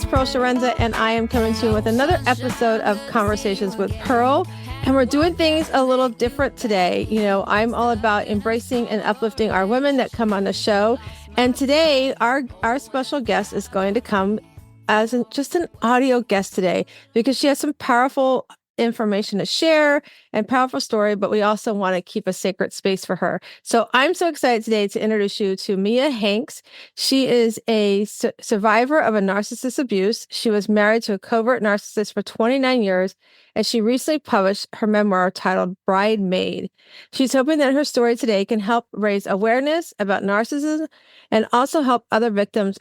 it's Pearl Chiarenza, and I am coming to you with another episode of Conversations with Pearl. And we're doing things a little different today. You know, I'm all about embracing and uplifting our women that come on the show. And today, our special guest is going to come as just an audio guest today because she has some powerful information to share and powerful story, but we also want to keep a sacred space for her. So I'm so excited today to introduce you to Mia Hanks. She is a survivor of a narcissist abuse. She was married to a covert narcissist for 29 years, and she recently published her memoir titled Bridemaid. She's hoping that her story today can help raise awareness about narcissism and also help other victims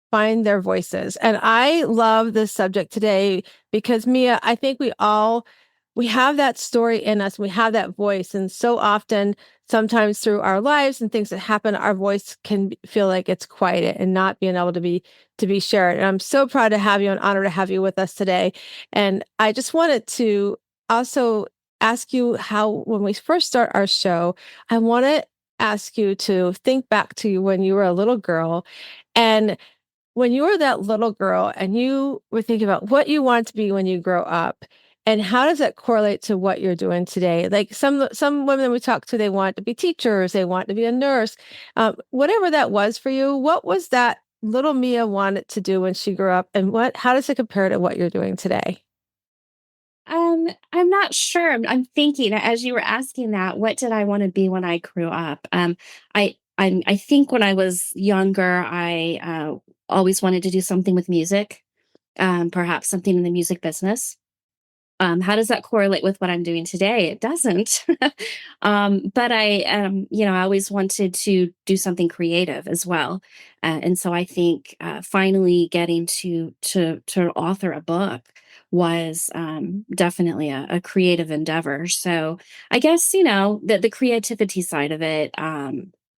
find their voices. And I love this subject today because Mia, I think we have that story in us. We have that voice. And so often, sometimes through our lives and things that happen, our voice can feel like it's quiet and not being able to be shared. And I'm so proud to have you and honored to have you with us today. And I just wanted to also ask you how, when we first start our show, I want to ask you to think back to when you were a little girl, and when you were that little girl and you were thinking about what you want to be when you grow up, and how does that correlate to what you're doing today? Like some women we talk to, they want to be teachers, they want to be a nurse, whatever that was for you. What was that little Mia wanted to do when she grew up, and how does it compare to what you're doing today? I'm not sure. I'm thinking as you were asking that, what did I want to be when I grew up? I think when I was younger, I always wanted to do something with music, perhaps something in the music business. How does that correlate with what I'm doing today? It doesn't. But I always wanted to do something creative as well. And so I think finally getting to author a book was definitely a creative endeavor. So I guess, the creativity side of it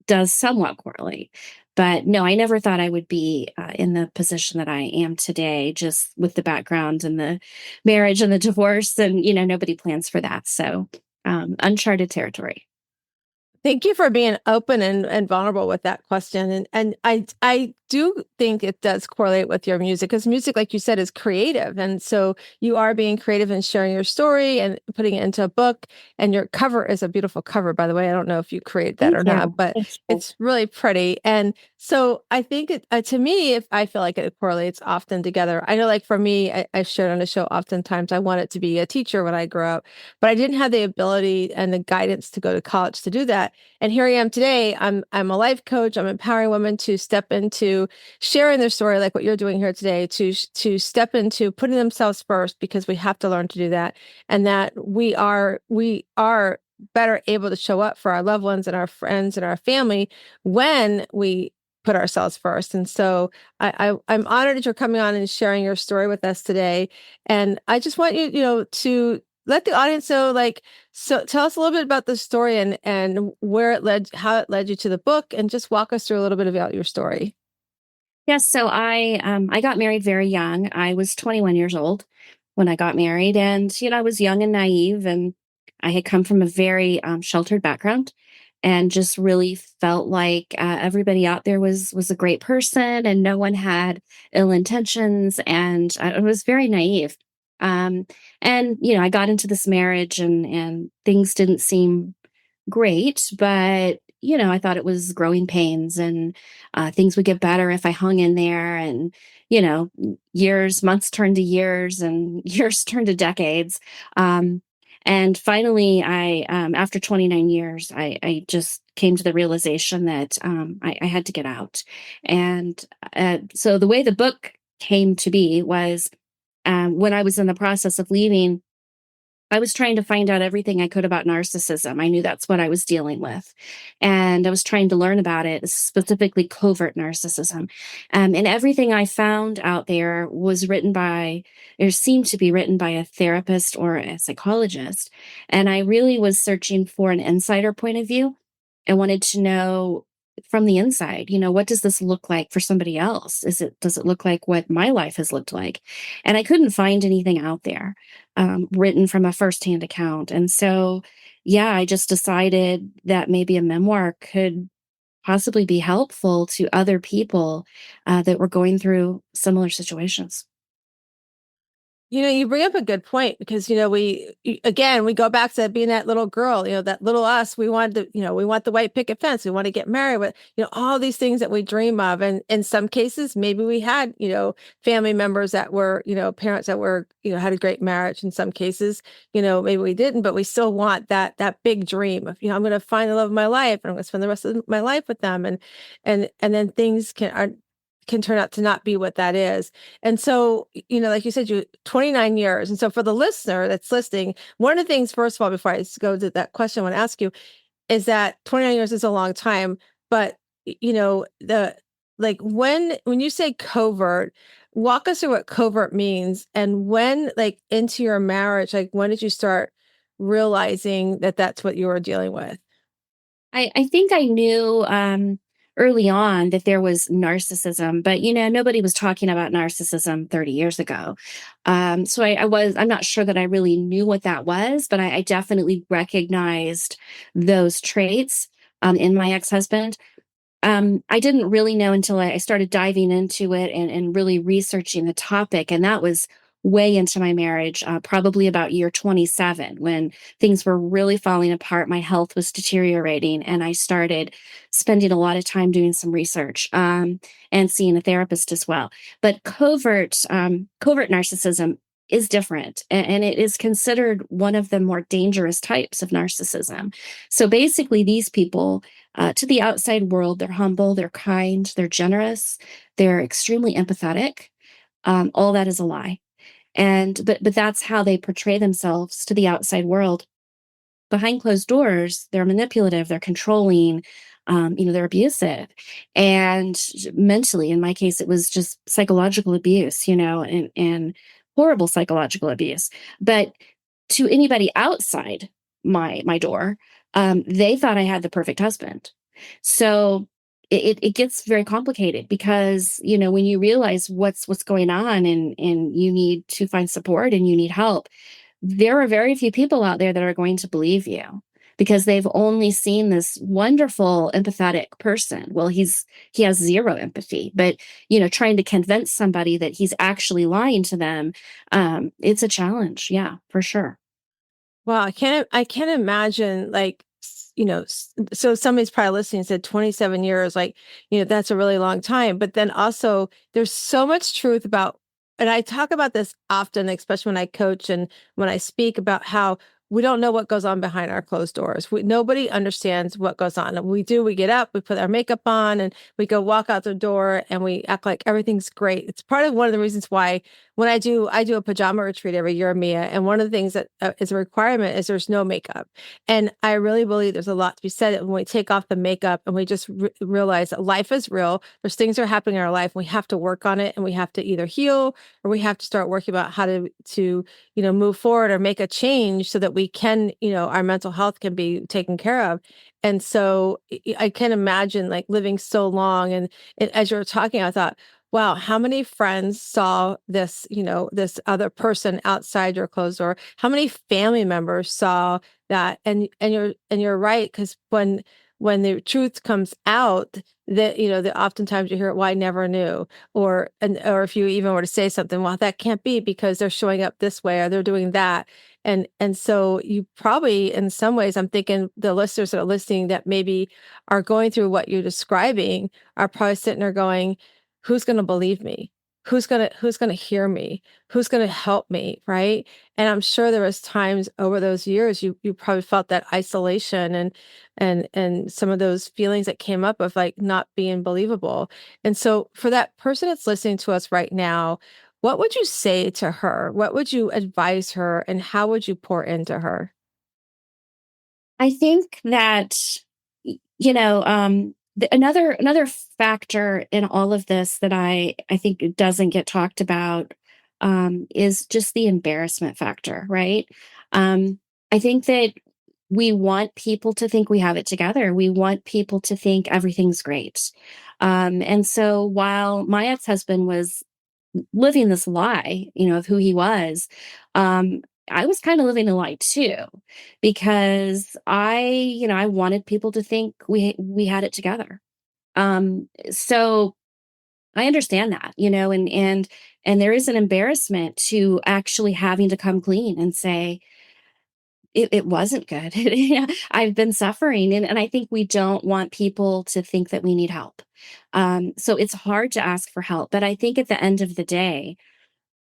does somewhat correlate. But no, I never thought I would be in the position that I am today, just with the background and the marriage and the divorce. And, nobody plans for that. So uncharted territory. Thank you for being open and vulnerable with that question. And I do think it does correlate with your music, because music, like you said, is creative. And so you are being creative and sharing your story and putting it into a book. And your cover is a beautiful cover, by the way. I don't know if you create that Thank or not, you. but Thank you. it's really pretty. And so I think to me, if I feel like it correlates often together. I know, like for me, I shared on the show oftentimes I wanted to be a teacher when I grew up, but I didn't have the ability and the guidance to go to college to do that. And here I am today. I'm a life coach. I'm empowering women to step into sharing their story, like what you're doing here today, to step into putting themselves first, because we have to learn to do that, and that we are better able to show up for our loved ones and our friends and our family when we put ourselves first. And so I'm honored that you're coming on and sharing your story with us today. And I just want you, to let the audience know, like, so tell us a little bit about the story and where it led, how it led you to the book, and just walk us through a little bit about your story. Yes. So I got married very young. I was 21 years old when I got married, and I was young and naive, and I had come from a very sheltered background, and just really felt like everybody out there was a great person, and no one had ill intentions, and I was very naive. Um, and I got into this marriage, and things didn't seem great, but I thought it was growing pains, and things would get better if I hung in there. And months turned to years, and years turned to decades. Um, and finally, after 29 years, I just came to the realization that I had to get out. And so the way the book came to be was when I was in the process of leaving, I was trying to find out everything I could about narcissism. I knew that's what I was dealing with. And I was trying to learn about it, specifically covert narcissism. And everything I found out there was written by, or seemed to be written by, a therapist or a psychologist. And I really was searching for an insider point of view. I wanted to know from the inside, what does this look like for somebody else? Does it look like what my life has looked like? And I couldn't find anything out there written from a firsthand account. And so, yeah, I just decided that maybe a memoir could possibly be helpful to other people that were going through similar situations. You bring up a good point because, again, we go back to being that little girl, that little us. We wanted to, we want the white picket fence. We want to get married, but, all these things that we dream of. And in some cases, maybe we had, family members that were, parents that were, had a great marriage. In some cases, maybe we didn't, but we still want that big dream of, I'm going to find the love of my life and I'm going to spend the rest of my life with them. And then things can turn out to not be what that is. And so, like you said, you 29 years. And so for the listener that's listening, one of the things, first of all, before I go to that question, I want to ask you is that 29 years is a long time, but the like when you say covert, walk us through what covert means and when like into your marriage, like when did you start realizing that that's what you were dealing with? I think I knew early on that there was narcissism, but nobody was talking about narcissism 30 years ago. So I'm not sure that I really knew what that was, but I definitely recognized those traits in my ex-husband. I didn't really know until I started diving into it and really researching the topic. And that was way into my marriage, probably about year 27, when things were really falling apart. My health was deteriorating, and I started spending a lot of time doing some research and seeing a therapist as well. But covert narcissism is different, and it is considered one of the more dangerous types of narcissism. So basically, these people to the outside world, they're humble, they're kind, they're generous, they're extremely empathetic. All that is a lie. But that's how they portray themselves to the outside world. Behind closed doors, they're manipulative, they're controlling, they're abusive. And mentally, in my case, it was just psychological abuse, and horrible psychological abuse. But to anybody outside my door, they thought I had the perfect husband. So it gets very complicated because when you realize what's going on and you need to find support and you need help, there are very few people out there that are going to believe you because they've only seen this wonderful empathetic person. Well, he has zero empathy, but trying to convince somebody that he's actually lying to them, it's a challenge. Yeah, for sure. Well, I can't imagine like so somebody's probably listening and said 27 years, like, that's a really long time. But then also there's so much truth about, and I talk about this often, especially when I coach and when I speak about how we don't know what goes on behind our closed doors. Nobody understands what goes on. And we get up, we put our makeup on, and we go walk out the door and we act like everything's great. It's part of one of the reasons why when I do a pajama retreat every year, Mia, and one of the things that is a requirement is there's no makeup. And I really believe there's a lot to be said when we take off the makeup and we just realize that life is real. There's things that are happening in our life. And we have to work on it, and we have to either heal or we have to start working about how to move forward or make a change so that we can, our mental health can be taken care of. And so I can imagine like living so long. And as you were talking, I thought, wow, how many friends saw this, this other person outside your closed door? How many family members saw that? And you're right, because when the truth comes out, that that oftentimes you hear, well, I never knew, or if you even were to say something, well, that can't be because they're showing up this way or they're doing that. And so you probably, in some ways, I'm thinking the listeners that are listening that maybe are going through what you're describing are probably sitting there going, who's going to believe me? Who's going to hear me? Who's going to help me? Right. And I'm sure there was times over those years you probably felt that isolation and some of those feelings that came up of like not being believable. And so for that person that's listening to us right now, what would you say to her? What would you advise her, and how would you pour into her? I think that another factor in all of this that I think it doesn't get talked about is just the embarrassment factor, right? I think that we want people to think we have it together. We want people to think everything's great. And so while my ex-husband was living this lie, of who he was, I was kind of living a lie too, because I wanted people to think we had it together. So I understand that, and there is an embarrassment to actually having to come clean and say, it wasn't good. I've been suffering. And I think we don't want people to think that we need help. So it's hard to ask for help. But I think at the end of the day,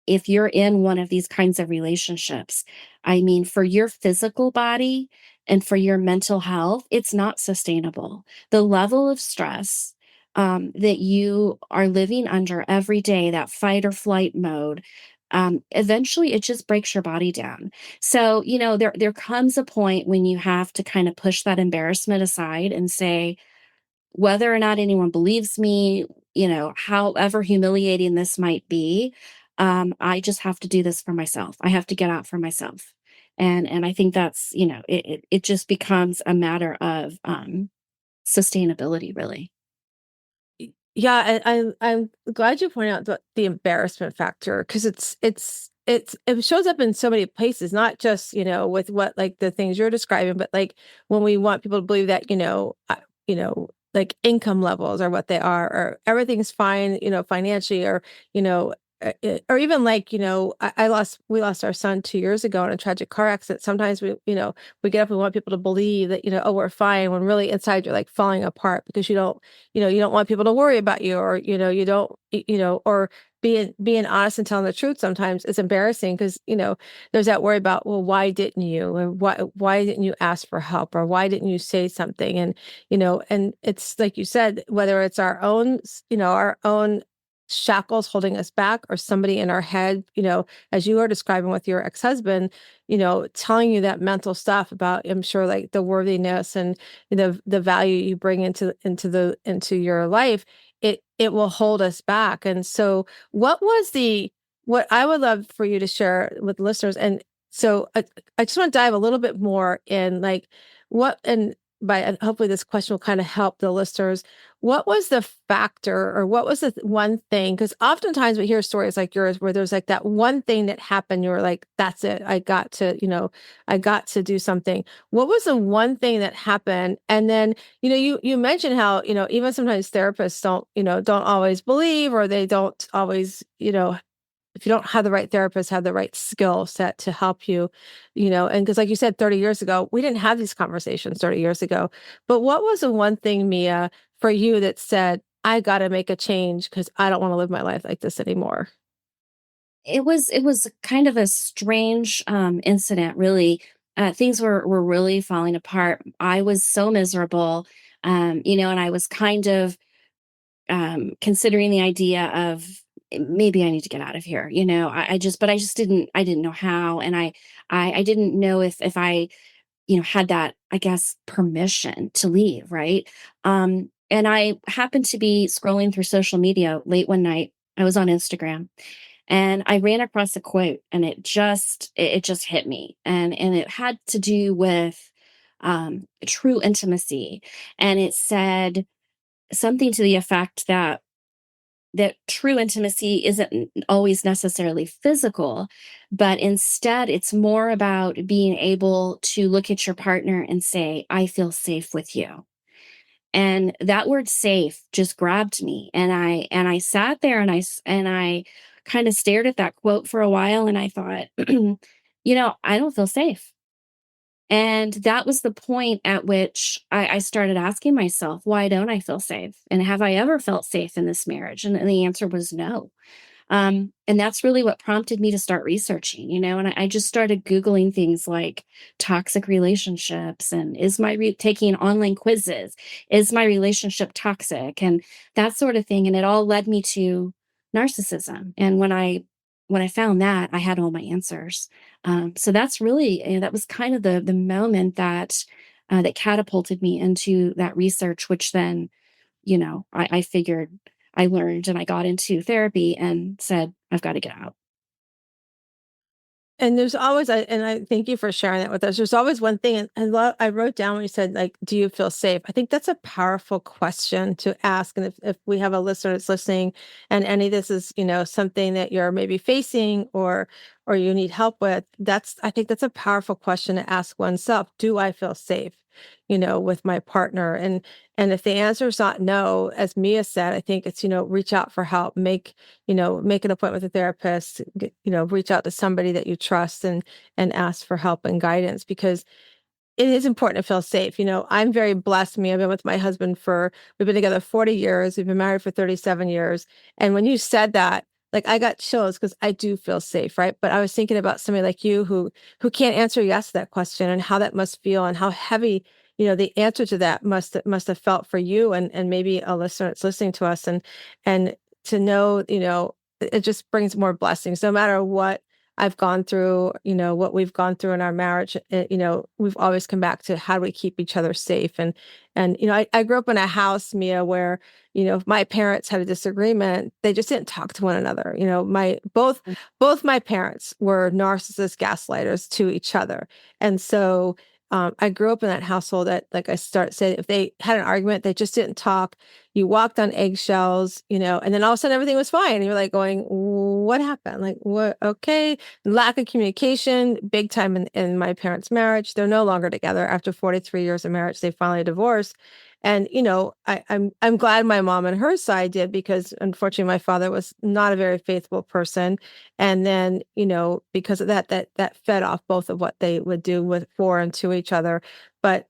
if you're in one of these kinds of relationships, I mean, for your physical body and for your mental health, it's not sustainable. The level of stress that you are living under every day, that fight or flight mode, eventually it just breaks your body down. So, there comes a point when you have to kind of push that embarrassment aside and say, whether or not anyone believes me, however humiliating this might be, I just have to do this for myself. I have to get out for myself. And I think that's, it just becomes a matter of sustainability, really. Yeah, and I'm glad you pointed out the embarrassment factor because it shows up in so many places, not just, with what like the things you're describing, but like when we want people to believe that, like income levels are what they are, or everything's fine, financially, or, or even like, we lost our son 2 years ago in a tragic car accident. Sometimes we get up and want people to believe that, oh, we're fine, when really inside you're like falling apart because you don't want people to worry about you, or, you don't, or being honest and telling the truth sometimes is embarrassing because, there's that worry about, well, why didn't you? Or why didn't you ask for help? Or why didn't you say something? And, and it's like you said, whether it's our own shackles holding us back, or somebody in our head, as you were describing with your ex-husband, telling you that mental stuff about, I'm sure, like the worthiness and the value you bring into your life, it will hold us back. And so what I would love for you to share with listeners, and so I just want to dive a little bit more in like what, and by hopefully this question will kind of help the listeners. What was the factor, or what was the one thing? Because oftentimes we hear stories like yours where there's like that one thing that happened, you were like, that's it, I got to do something. What was the one thing that happened? And then, you mentioned how, even sometimes therapists don't always believe, or they don't always, if you don't have the right therapist, have the right skill set to help you, and because like you said, 30 years ago, we didn't have these conversations 30 years ago. But what was the one thing, Mia, for you that said, I got to make a change because I don't want to live my life like this anymore? It was kind of a strange incident, really. Things were really falling apart. I was so miserable, and I was kind of considering the idea of, maybe I need to get out of here. But I didn't know how. And I didn't know if I, had that, I guess, permission to leave. Right. And I happened to be scrolling through social media late one night. I was on Instagram and I ran across a quote, and it just hit me. And it had to do with true intimacy. And it said something to the effect that true intimacy isn't always necessarily physical, but instead it's more about being able to look at your partner and say, I feel safe with you. And that word safe just grabbed me. And I sat there and I kind of stared at that quote for a while, and I thought, I don't feel safe. And that was the point at which I started asking myself, why don't I feel safe? And have I ever felt safe in this marriage? And the answer was no. And that's really what prompted me to start researching, and I just started Googling things like toxic relationships, and taking online quizzes, is my relationship toxic, and that sort of thing. And it all led me to narcissism. And when I found that, I had all my answers. So that's really, that was kind of the moment that catapulted me into that research, which then, I figured, I learned, and I got into therapy and said, I've got to get out. And there's always, and I thank you for sharing that with us. There's always one thing, and I wrote down when you said, like, do you feel safe? I think that's a powerful question to ask. And if we have a listener that's listening, and any of this is, something that you're maybe facing, or you need help with, I think that's a powerful question to ask oneself. Do I feel safe? with my partner. And if the answer is not no, as Mia said, I think it's, reach out for help, make an appointment with a therapist, reach out to somebody that you trust and ask for help and guidance, because it is important to feel safe. I'm very blessed. Me, I've been with my husband we've been together 40 years. We've been married for 37 years. And when you said that, like, I got chills because I do feel safe, right? But I was thinking about somebody like you who can't answer yes to that question, and how that must feel, and how heavy, the answer to that must have felt for you, and maybe a listener that's listening to us, and to know, it just brings more blessings no matter what I've gone through, what we've gone through in our marriage. We've always come back to how do we keep each other safe. And I grew up in a house, Mia, where, if my parents had a disagreement, they just didn't talk to one another. My both my parents were narcissist gaslighters to each other. And so I grew up in that household that, like I started saying, if they had an argument, they just didn't talk. You walked on eggshells, and then all of a sudden everything was fine. And you're like going, what happened? Like, what? Okay. Lack of communication, big time in my parents' marriage. They're no longer together after 43 years of marriage. They finally divorced. And, I'm glad my mom and her side did, because unfortunately my father was not a very faithful person. And then, because of that fed off both of what they would do for and to each other. But,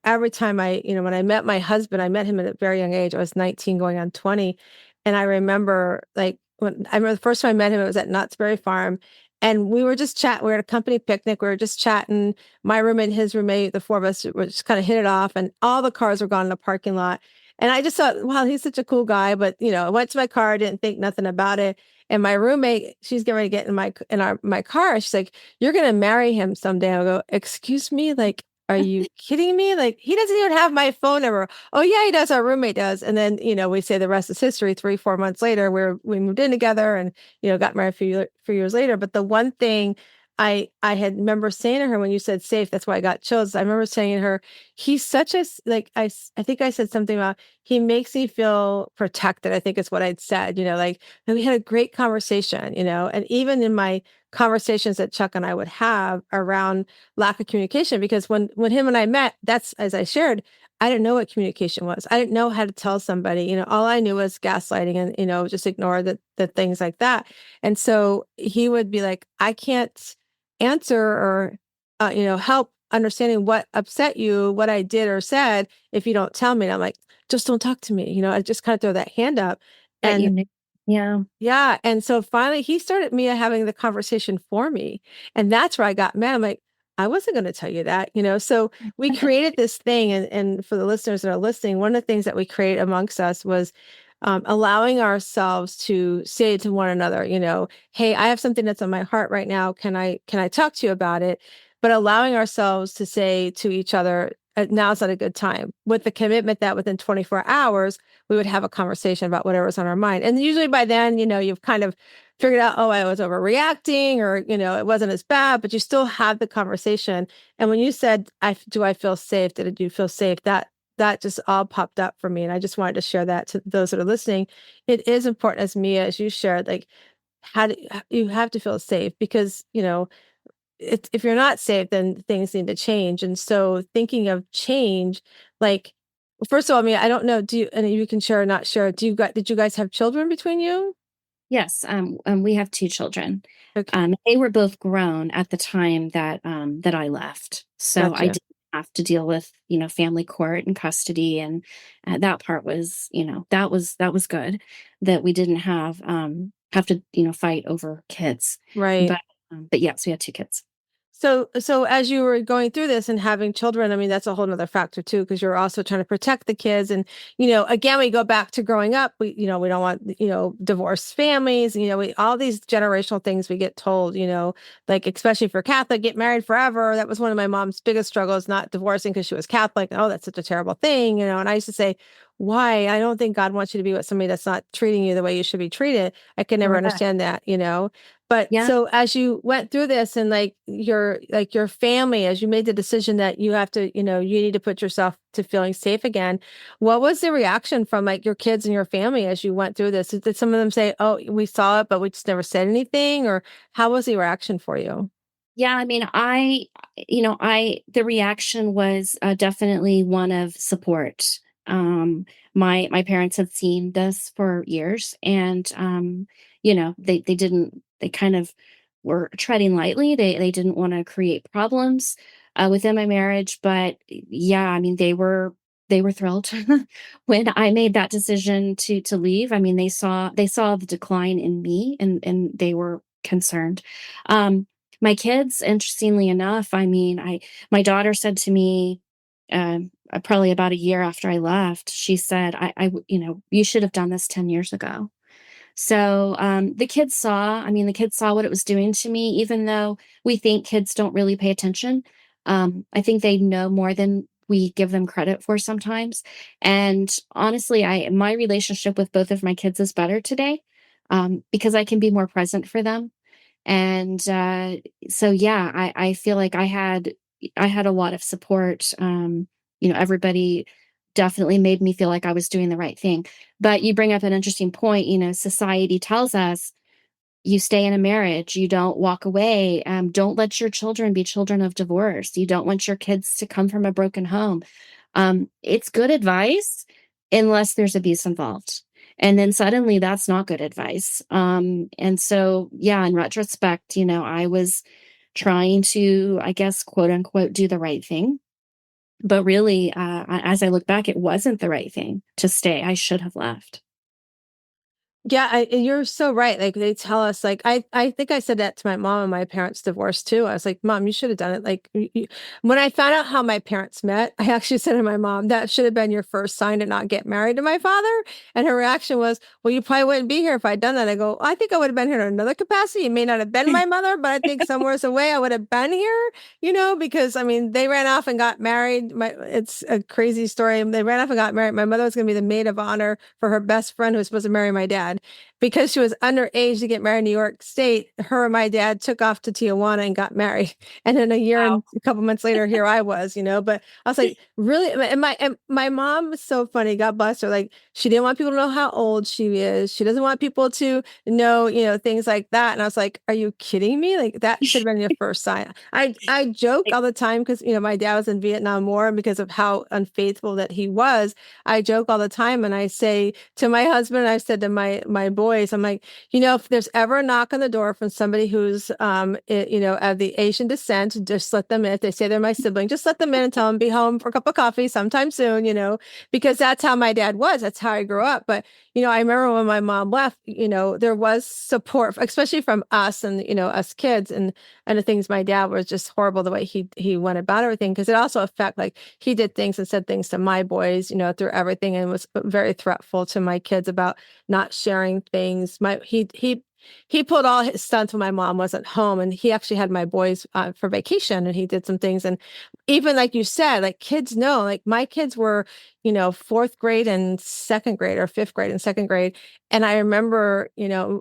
every time when I met my husband, I met him at a very young age. I was 19 going on 20. And I remember, the first time I met him, it was at Knott's Berry Farm. And we were just chatting. We were at a company picnic. We were just chatting. My roommate and his roommate, the four of us, were just kind of hit it off. And all the cars were gone in the parking lot. And I just thought, wow, he's such a cool guy. But, I went to my car, didn't think nothing about it. And my roommate, she's getting ready to get in my car. And she's like, "You're going to marry him someday." I go, "Excuse me? Like, are you kidding me? Like, he doesn't even have my phone number." "Oh yeah, he does. Our roommate does." And then, we say the rest is history. 3-4 months later, we moved in together, and, got married a few years later. But the one thing I had remember saying to her when you said safe, that's why I got chills. I remember saying to her, he's such a, like, I think I said something about, he makes me feel protected. I think is what I'd said, like, and we had a great conversation, and even in my conversations that Chuck and I would have around lack of communication, because when him and I met, that's, as I shared, I didn't know what communication was. I didn't know how to tell somebody, all I knew was gaslighting, and, just ignore the things like that. And so he would be like, "I can't answer or, help understanding what upset you, what I did or said, if you don't tell me." And I'm like, "Just don't talk to me." I just kind of throw that hand up. That you And knew. Yeah. yeah. And so finally he started Mia having the conversation for me. And that's where I got mad. I'm like, "I wasn't going to tell you that." So we created this thing. And for the listeners that are listening, one of the things that we created amongst us was allowing ourselves to say to one another, "Hey, I have something that's on my heart right now. Can I talk to you about it?" But allowing ourselves to say to each other, "Now's not a good time," with the commitment that within 24 hours, we would have a conversation about whatever's on our mind. And usually by then, you've kind of figured out, "Oh, I was overreacting," or, "It wasn't as bad," but you still have the conversation. And when you said, do I feel safe? Did you feel safe? That just all popped up for me. And I just wanted to share that to those that are listening. It is important, as Mia, as you shared, like, you have to feel safe, because, if you're not safe, then things need to change. And so thinking of change, like, first of all, Mia, I don't know, and you can share or not share, did you guys have children between you? Yes. We have two children. Okay. They were both grown at the time that I left. So I Gotcha. didn't have to deal with, family court and custody. And that part was, that was good, that we didn't have to, fight over kids. Right. But yes, we had two kids. So as you were going through this and having children, I mean, that's a whole nother factor too, because you're also trying to protect the kids. And, again, we go back to growing up. We don't want, divorced families, all these generational things we get told, like, especially for Catholic, get married forever. That was one of my mom's biggest struggles, not divorcing because she was Catholic. "Oh, that's such a terrible thing," and I used to say, "Why? I don't think God wants you to be with somebody that's not treating you the way you should be treated." I could never Correct. understand that. But Yeah. so as you went through this, and your family, as you made the decision that you have to, you need to put yourself to feeling safe again, what was the reaction from, like, your kids and your family as you went through this? Did some of them say, "Oh, we saw it, but we just never said anything," or how was the reaction for you? Yeah, I mean, the reaction was definitely one of support. My parents had seen this for years, and they didn't, they kind of were treading lightly. They didn't want to create problems within my marriage, but yeah, I mean, they were thrilled when I made that decision to leave. I mean, they saw the decline in me, and they were concerned. Um, my kids, interestingly enough, I mean, my daughter said to me, probably about a year after I left, she said, you should have done this 10 years ago. So the kids saw what it was doing to me, even though we think kids don't really pay attention. I think they know more than we give them credit for sometimes. And honestly, my relationship with both of my kids is better today, because I can be more present for them. And so yeah, I feel like I had a lot of support. Everybody definitely made me feel like I was doing the right thing. But you bring up an interesting point. Society tells us you stay in a marriage, you don't walk away, don't let your children be children of divorce, you don't want your kids to come from a broken home. It's good advice unless there's abuse involved. And then suddenly that's not good advice. And so, yeah, in retrospect, I was trying to, I guess, quote unquote, do the right thing. But really, as I look back, it wasn't the right thing to stay. I should have left. Yeah, and you're so right. Like they tell us, like I think I said that to my mom and my parents divorced too. I was like, Mom, you should have done it. Like when I found out how my parents met, I actually said to my mom, that should have been your first sign to not get married to my father. And her reaction was, well, you probably wouldn't be here if I'd done that. I go, I think I would have been here in another capacity. It may not have been my mother, but I think somewhere's away I would have been here. Because I mean, they ran off and got married. It's a crazy story. They ran off and got married. My mother was going to be the maid of honor for her best friend who was supposed to marry my dad. Because she was underage to get married in New York State, her and my dad took off to Tijuana and got married. And then a year Wow. and a couple months later, here I was, But I was like, really? And my mom was so funny. God bless her. Like she didn't want people to know how old she is. She doesn't want people to know, things like that. And I was like, are you kidding me? Like that should have been your first sign. I joke all the time because my dad was in Vietnam War, and because of how unfaithful that he was, I joke all the time, and I say to my husband, I said to my boys, I'm like, if there's ever a knock on the door from somebody who's of the Asian descent, just let them in. If they say they're my sibling, just let them in and tell them be home for a cup of coffee sometime soon, because that's how my dad was. That's how I grew up. But I remember when my mom left, there was support, especially from us and us kids, and the things my dad was just horrible the way he went about everything, because it also affect, like he did things and said things to my boys, through everything, and was very threatful to my kids about not sharing things. He pulled all his stunts when my mom wasn't home, and he actually had my boys for vacation, and he did some things. And even like you said, like kids know, like my kids were, fourth grade and second grade, or fifth grade and second grade. And I remember,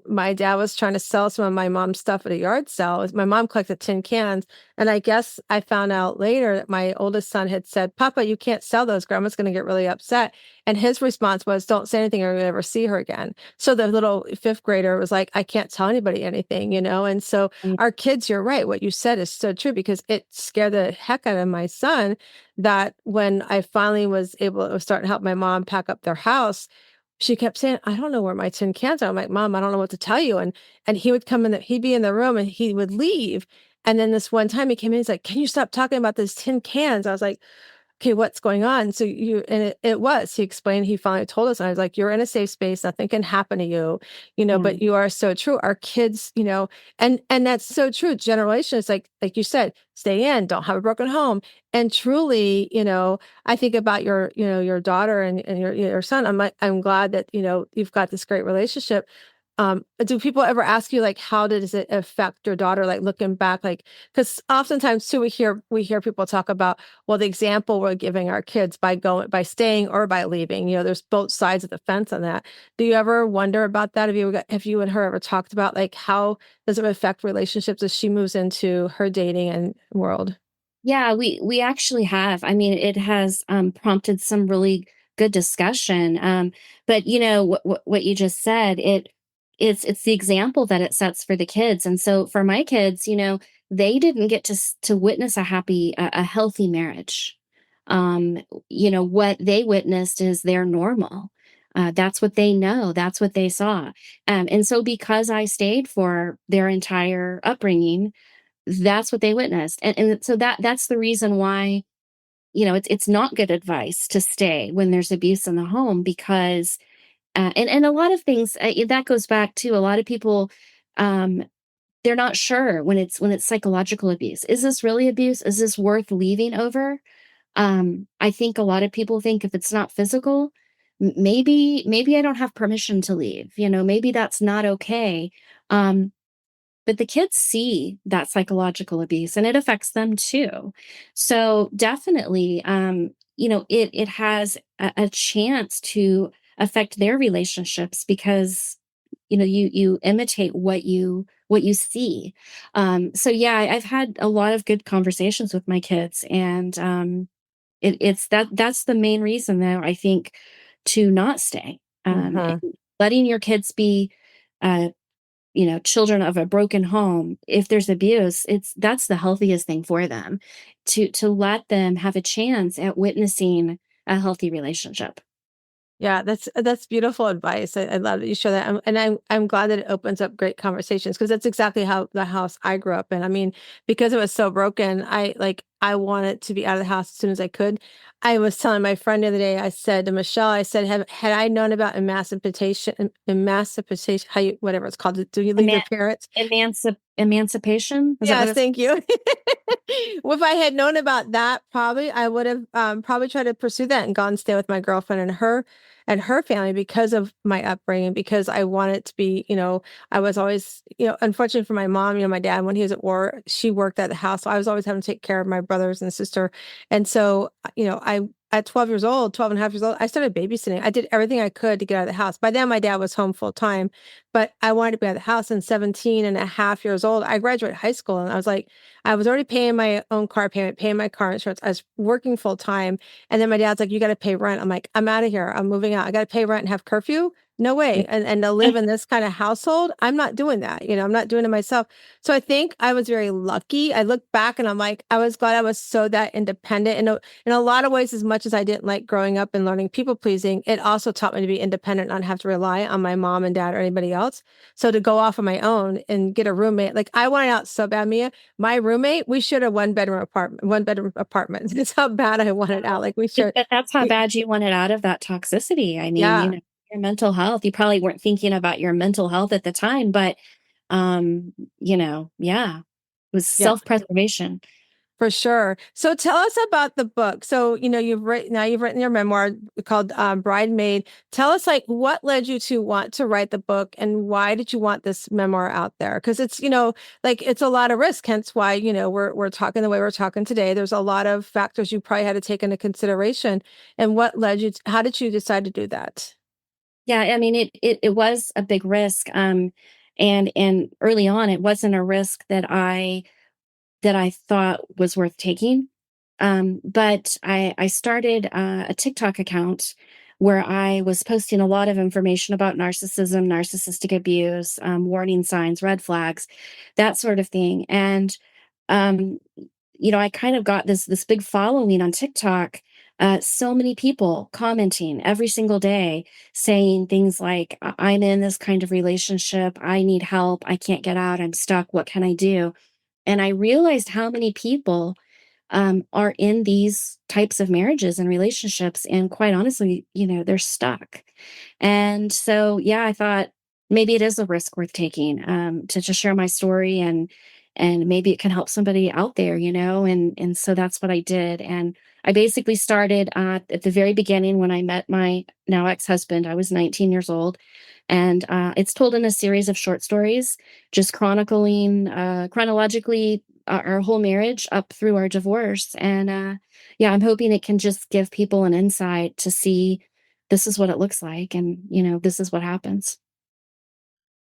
my dad was trying to sell some of my mom's stuff at a yard sale. My mom collected tin cans. And I guess I found out later that my oldest son had said, Papa, you can't sell those. Grandma's going to get really upset. And his response was, don't say anything or you'll never see her again. So the little fifth grader was like, I can't tell anybody anything, And so our kids, you're right. What you said is so true, because it scared the heck out of my son, that when I finally was able to start to help my mom pack up their house, she kept saying, I don't know where my tin cans are. I'm like, Mom, I don't know what to tell you. And he would come in, he'd be in the room and he would leave. And then this one time he came in, he's like, can you stop talking about those tin cans? I was like, okay, what's going on? So he explained, he finally told us, and I was like, you're in a safe space. Nothing can happen to you, but you are so true. Our kids, and that's so true. Generation is like you said, stay in, don't have a broken home. And truly, I think about your daughter and your son. I'm glad that, you've got this great relationship. Do people ever ask you, like, how does it affect your daughter? Like looking back, like, because oftentimes too, we hear people talk about, well, the example we're giving our kids by staying or by leaving, there's both sides of the fence on that. Do you ever wonder about that? Have you and her ever talked about, like, how does it affect relationships as she moves into her dating and world? Yeah, we actually have. I mean, it has prompted some really good discussion. But what you just said, it's the example that it sets for the kids. And so for my kids, they didn't get to witness a healthy marriage. Um, what they witnessed is their normal. That's what they know. That's what they saw. And so because I stayed for their entire upbringing, that's what they witnessed. And so that's the reason why, it's not good advice to stay when there's abuse in the home, because and a lot of things that goes back to a lot of people, um, they're not sure when it's psychological abuse. Is this really abuse? Is this worth leaving over? I think a lot of people think if it's not physical, maybe I don't have permission to leave. Maybe that's not okay. But the kids see that psychological abuse and it affects them too. So definitely, it has a chance to affect their relationships, because you imitate what you see. So yeah, I've had a lot of good conversations with my kids, and that's the main reason, though, I think, to not stay. Uh-huh. And letting your kids be uh children of a broken home. If there's abuse, that's the healthiest thing for them, to let them have a chance at witnessing a healthy relationship. Yeah, that's beautiful advice. I love that you share that, and I'm glad that it opens up great conversations, because that's exactly how the house I grew up in. I mean, because it was so broken, I wanted to be out of the house as soon as I could. I was telling my friend the other day. I said to Michelle, I said, had I known about emancipation, how you whatever it's called, do you leave your Eman- parents? emancipation, is that what Yes, it's? thank you. Well, if I had known about that, probably I would have probably tried to pursue that and gone and stay with my girlfriend and her family, because of my upbringing, because I wanted to be, I was always, unfortunately for my mom, my dad, when he was at war, she worked at the house. So I was always having to take care of my brothers and sister. And so, I at 12 years old, 12 and a half years old, I started babysitting. I did everything I could to get out of the house. By then, my dad was home full time, but I wanted to be out of the house. And 17 and a half years old, I graduated high school, and I was like, I was already paying my own car payment, paying my car insurance. I was working full time. And then my dad's like, you got to pay rent. I'm like, I'm out of here. I'm moving out. I got to pay rent and have curfew. No way. And to live in this kind of household, I'm not doing that. I'm not doing it myself. So I think I was very lucky. I look back and I'm like, I was glad I was so that independent. And in a lot of ways, as much as I didn't like growing up and learning people pleasing, it also taught me to be independent and not have to rely on my mom and dad or anybody else. So to go off on my own and get a roommate, like I wanted out so bad, Mia. My roommate, we shared a one bedroom apartment. That's how bad I wanted out. Wow. Like we shared, But that's how we, bad you wanted out of that toxicity. I mean, yeah, your mental health. You probably weren't thinking about your mental health at the time, but yeah, it was yeah. self-preservation. For sure. So tell us about the book. So, you've written your memoir called Bridemaid. Tell us, like, what led you to want to write the book, and why did you want this memoir out there? Because it's, like it's a lot of risk, hence why, we're talking the way we're talking today. There's a lot of factors you probably had to take into consideration. And what led you how did you decide to do that? Yeah, I mean, it was a big risk. And early on, it wasn't a risk that I thought was worth taking. But I started a TikTok account where I was posting a lot of information about narcissism, narcissistic abuse, warning signs, red flags, that sort of thing. And um, I kind of got this big following on TikTok. So many people commenting every single day, saying things like, I'm in this kind of relationship. I need help. I can't get out. I'm stuck. What can I do?" And I realized how many people are in these types of marriages and relationships. And quite honestly, they're stuck. And so, yeah, I thought maybe it is a risk worth taking, to just share my story, and maybe it can help somebody out there, and so that's what I did. And I basically started at the very beginning when I met my now ex-husband. I was 19 years old. And it's told in a series of short stories, just chronicling chronologically our whole marriage up through our divorce. And yeah, I'm hoping it can just give people an insight to see this is what it looks like, and this is what happens.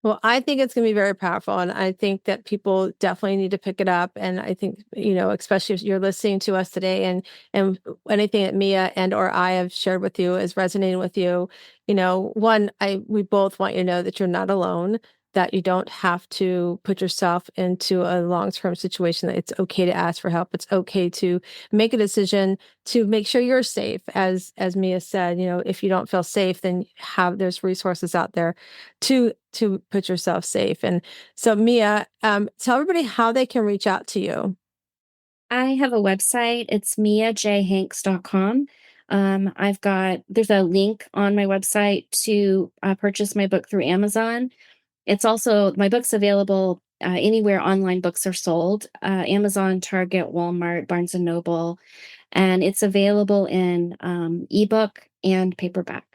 Well, I think it's going to be very powerful. And I think that people definitely need to pick it up. And I think, especially if you're listening to us today, and anything that Mia and or I have shared with you is resonating with you, one, we both want you to know that you're not alone. that you don't have to put yourself into a long-term situation, that it's okay to ask for help. It's okay to make a decision to make sure you're safe. As Mia said, if you don't feel safe, then there's resources out there to put yourself safe. And so Mia, tell everybody how they can reach out to you. I have a website. It's miajhanks.com. There's a link on my website to purchase my book through Amazon. My book's available anywhere online books are sold, Amazon, Target, Walmart, Barnes and Noble, and it's available in ebook and paperback.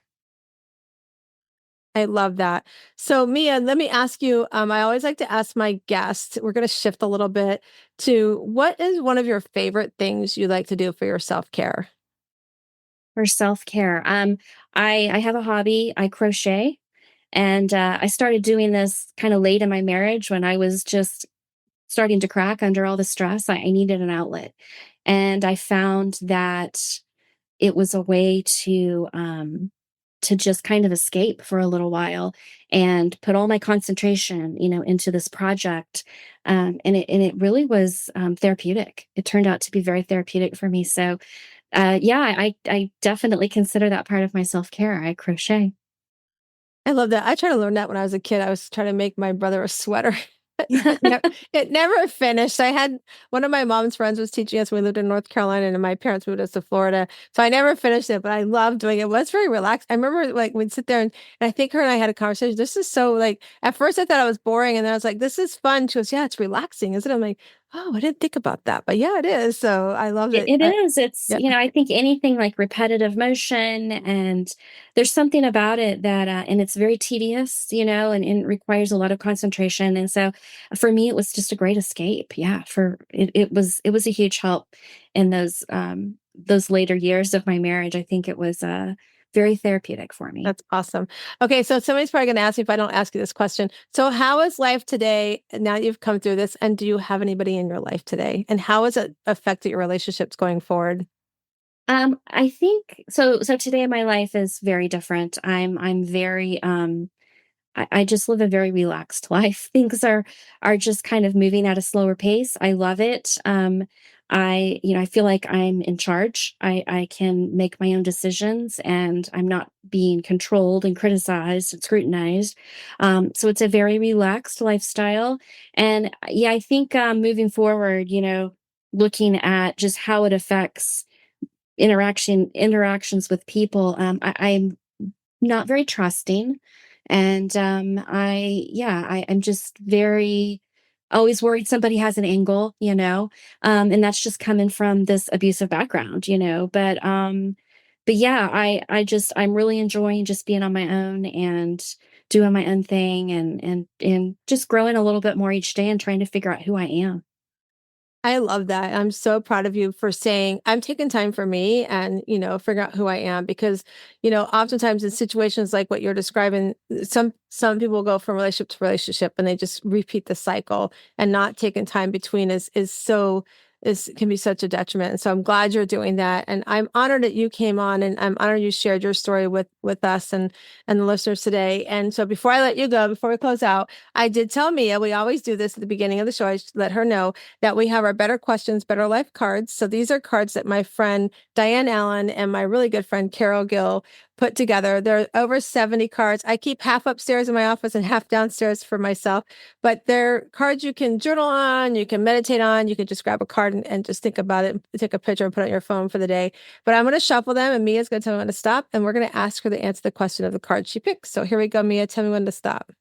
I love that. So, Mia, let me ask you. I always like to ask my guests, we're going to shift a little bit to what is one of your favorite things you like to do for your self care? For self-care, I have a hobby. I crochet, and I started doing this kind of late in my marriage when I was just starting to crack under all the stress. I needed an outlet, and I found that it was a way to just kind of escape for a little while and put all my concentration, into this project. And it really was therapeutic. It turned out to be very therapeutic for me. So, yeah, I definitely consider that part of my self care. I crochet. I love that. I tried to learn that when I was a kid. I was trying to make my brother a sweater. It never finished. I had one of my mom's friends was teaching us. We lived in North Carolina, and my parents moved us to Florida. So I never finished it, but I loved doing it. It was very relaxed. I remember like we'd sit there and I think her and I had a conversation. This is so like at first I thought it was boring, and then I was like, this is fun. She goes, yeah, it's relaxing, isn't it? I'm like, oh, I didn't think about that. But yeah, it is. So I love It, it. it is. It's, Yeah. I think anything like repetitive motion, and there's something about it that, and it's very tedious, and requires a lot of concentration. And so for me, it was just a great escape. Yeah. It was a huge help in those later years of my marriage. I think it was, very therapeutic for me. That's awesome. Okay, so somebody's probably going to ask me if I don't ask you this question. So, how is life today now that you've come through this? And do you have anybody in your life today? And how has it affected your relationships going forward? I think so. So today my life is very different. I'm very, I just live a very relaxed life. Things are just kind of moving at a slower pace. I love it. I feel like I'm in charge. I can make my own decisions, and I'm not being controlled and criticized and scrutinized. So it's a very relaxed lifestyle. And yeah, I think moving forward, looking at just how it affects interactions with people, I'm not very trusting. And I'm just very always worried somebody has an angle, and that's just coming from this abusive background, but yeah, I'm really enjoying just being on my own and doing my own thing, and just growing a little bit more each day and trying to figure out who I am. I love that. I'm so proud of you for saying, I'm taking time for me and, figure out who I am because, oftentimes in situations like what you're describing, some people go from relationship to relationship and they just repeat the cycle, and not taking time between is can be such a detriment. And so I'm glad you're doing that. And I'm honored that you came on, and I'm honored you shared your story with us and the listeners today. And so before I let you go, before we close out, I did tell Mia, we always do this at the beginning of the show. I let her know that we have our Better Questions, Better Life cards. So these are cards that my friend Diane Allen and my really good friend Carol Gill put together. There are over 70 cards. I keep half upstairs in my office and half downstairs for myself, but they're cards you can journal on, you can meditate on, you can just grab a card and just think about it, take a picture and put it on your phone for the day. But I'm going to shuffle them, and Mia's going to tell me when to stop, and we're going to ask her to answer the question of the card she picks. So here we go, Mia. Tell me when to stop.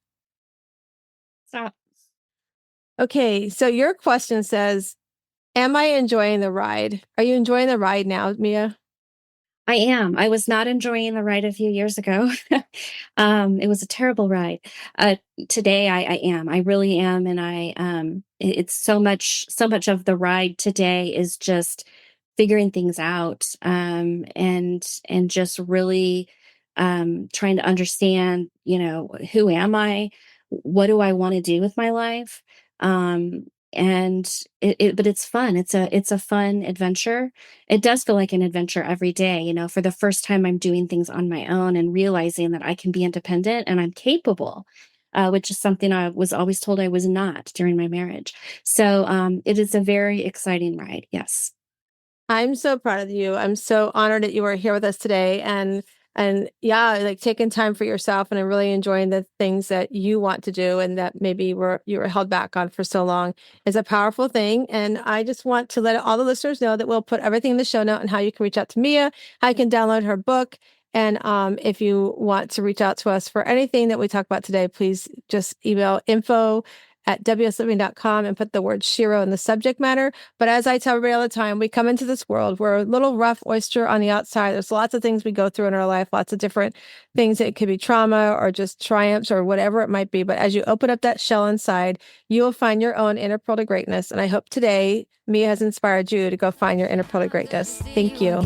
Stop. Okay, so your question says, am I enjoying the ride? Are you enjoying the ride now, Mia? I am. I was not enjoying the ride a few years ago. It was a terrible ride. Today I am. I really am, and it's so much of the ride today is just figuring things out, and just really trying to understand, who am I? What do I want to do with my life? Um, and but it's fun. It's a fun adventure. It does feel like an adventure every day, for the first time I'm doing things on my own and realizing that I can be independent and I'm capable. which is something I was always told I was not during my marriage. So it is a very exciting ride. Yes. I'm so proud of you. I'm so honored that you were here with us today and yeah, like taking time for yourself and I'm really enjoying the things that you want to do and that maybe you were held back on for so long is a powerful thing. And I just want to let all the listeners know that we'll put everything in the show note and how you can reach out to Mia, how you can download her book. And if you want to reach out to us for anything that we talk about today, please just email info@wsliving.com and put the word Shiro in the subject matter. But as I tell everybody all the time, we come into this world, we're a little rough oyster on the outside. There's lots of things we go through in our life, lots of different things. It could be trauma or just triumphs or whatever it might be. But as you open up that shell inside, you will find your own inner pearl to greatness. And I hope today Mia has inspired you to go find your inner pearl to greatness. Thank you.